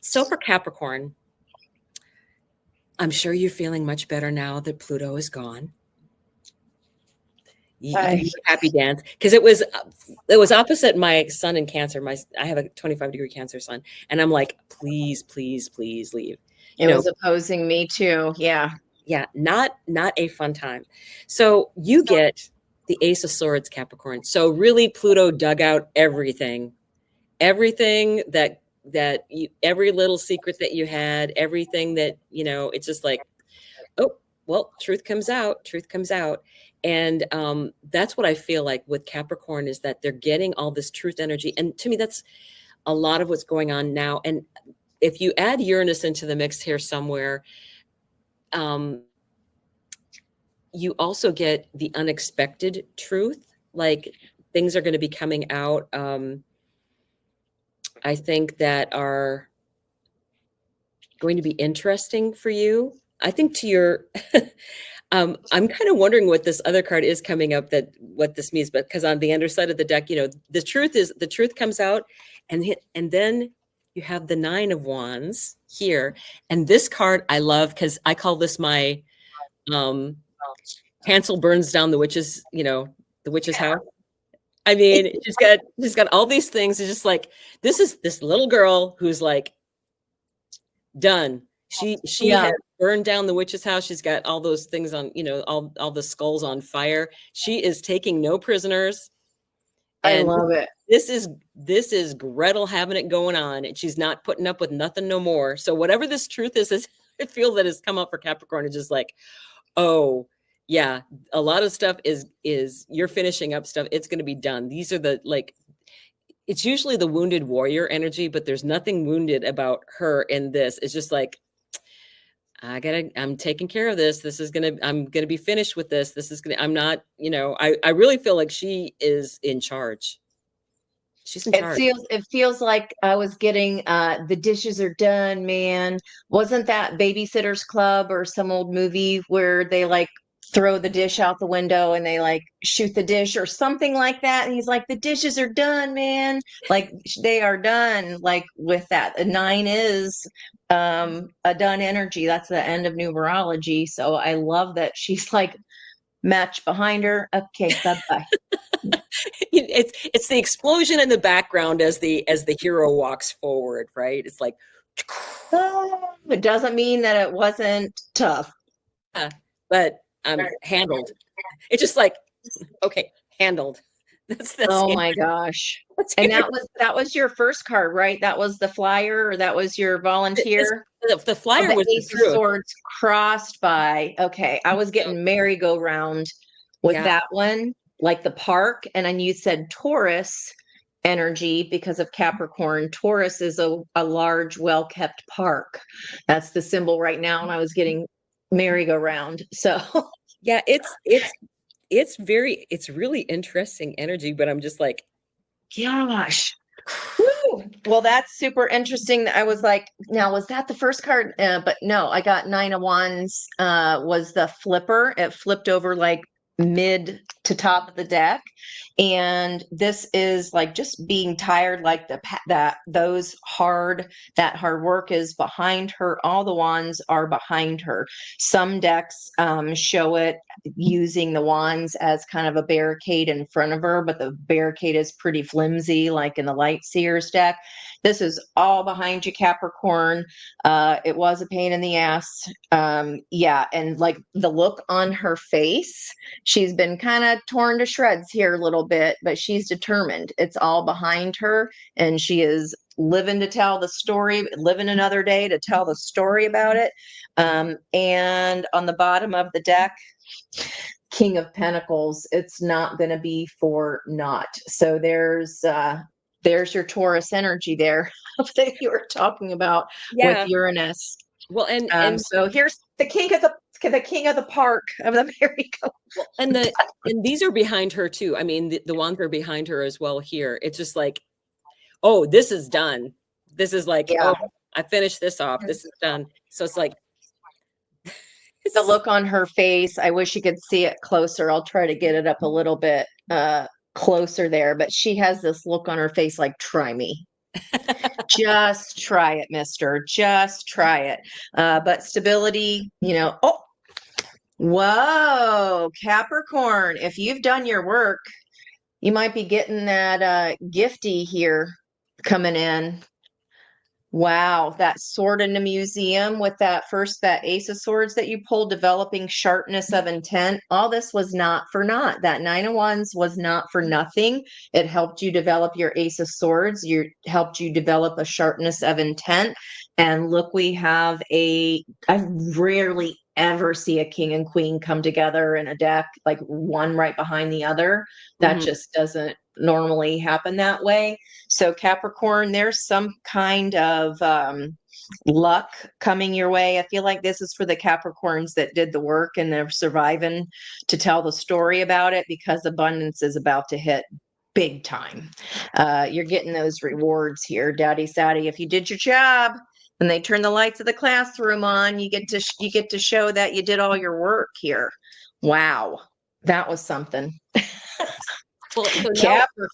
So for Capricorn, I'm sure you're feeling much better now that Pluto is gone. You do a happy dance because it was opposite my sun in Cancer. I have a 25-degree Cancer sun, and I'm like, please, please, please leave. It was opposing me too. Yeah. Yeah, not a fun time. So you get the Ace of Swords, Capricorn. So really, Pluto dug out everything that every little secret that you had, everything that it's just like, oh, well, truth comes out. And that's what I feel like with Capricorn, is that they're getting all this truth energy. And to me, that's a lot of what's going on now. And if you add Uranus into the mix here somewhere, you also get the unexpected truth. Like, things are going to be coming out, I think, that are going to be interesting for you. I think to your I'm kind of wondering what this other card is coming up, what this means, but because on the underside of the deck, the truth comes out, and then you have the Nine of Wands here. And this card I love because I call this my Hansel burns down the witch's, the witch's house. I mean, she's got all these things. It's just like, this is this little girl who's like done. She has burned down the witch's house. She's got all those things on, all the skulls on fire. She is taking no prisoners. I love it. This is Gretel having it going on, and she's not putting up with nothing no more. So whatever this truth is I feel that has come up for Capricorn. It's just like, oh yeah, a lot of stuff is you're finishing up stuff. It's going to be done. These are it's usually the wounded warrior energy, but there's nothing wounded about her in this. It's just like, I'm taking care of this. I'm going to be finished with this. I'm not, I really feel like she is in charge. She's in charge. It feels like I was getting, the dishes are done, man. Wasn't that Babysitter's Club or some old movie where they like throw the dish out the window and they like shoot the dish or something like that? And he's like, the dishes are done, man. Like, they are done. Like, with that, a 9 is a done energy. That's the end of numerology. So I love that she's like, match behind her. Okay, bye-bye. It's the explosion in the background as the hero walks forward, right? It's like, it doesn't mean that it wasn't tough. But handled. It's just like, okay, handled. That's oh my gosh. And that was your first card, right? That was the flyer, or that was your volunteer? The flyer was Ace of Swords crossed by. Okay, I was getting merry-go-round with that one, like the park. And then you said Taurus energy because of Capricorn. Taurus is a large, well-kept park. That's the symbol right now. And I was getting merry-go-round. So yeah, it's really interesting energy, but I'm just like, gosh. Woo. Well, that's super interesting. I was like, now, was that the first card? But no, I got 9 of Wands, was the flipper. It flipped over like mid to top of the deck. And this is like just being tired, like that hard work is behind her. All the wands are behind her. Some decks show it using the wands as kind of a barricade in front of her, but the barricade is pretty flimsy, like in the Light Seers deck. This is all behind you, Capricorn. It was a pain in the ass. Yeah. And like the look on her face, she's been kind of torn to shreds here a little bit, but she's determined. It's all behind her, and she is living to tell the story, living another day to tell the story about it. And on the bottom of the deck, King of Pentacles. It's not going to be for naught. So there's your Taurus energy there that you were talking about with Uranus. Well, and so here's the king of the park of the merry-go-round. And these are behind her too. I mean, the ones are behind her as well here. It's just like, oh, this is done. This is like, oh, I finished this off. This is done. So it's like, the look on her face. I wish you could see it closer. I'll try to get it up a little bit closer there, but she has this look on her face like, try me. Just try it, mister. Just try it. But stability, oh, whoa, Capricorn, if you've done your work, you might be getting that gifty here coming in. Wow, that sword in the museum with that Ace of Swords that you pulled, developing sharpness of intent. All this was not for naught. That Nine of Wands was not for nothing. It helped you develop your Ace of Swords. Helped you develop a sharpness of intent. And look, I rarely ever see a king and queen come together in a deck, like one right behind the other. That just doesn't normally happen that way. So Capricorn, there's some kind of luck coming your way. I feel like this is for the Capricorns that did the work and they're surviving to tell the story about it, because abundance is about to hit big time. You're getting those rewards here, Daddy Saddy. If you did your job and they turn the lights of the classroom on, you get to show that you did all your work here. Wow, that was something. Well, so now Capricorn.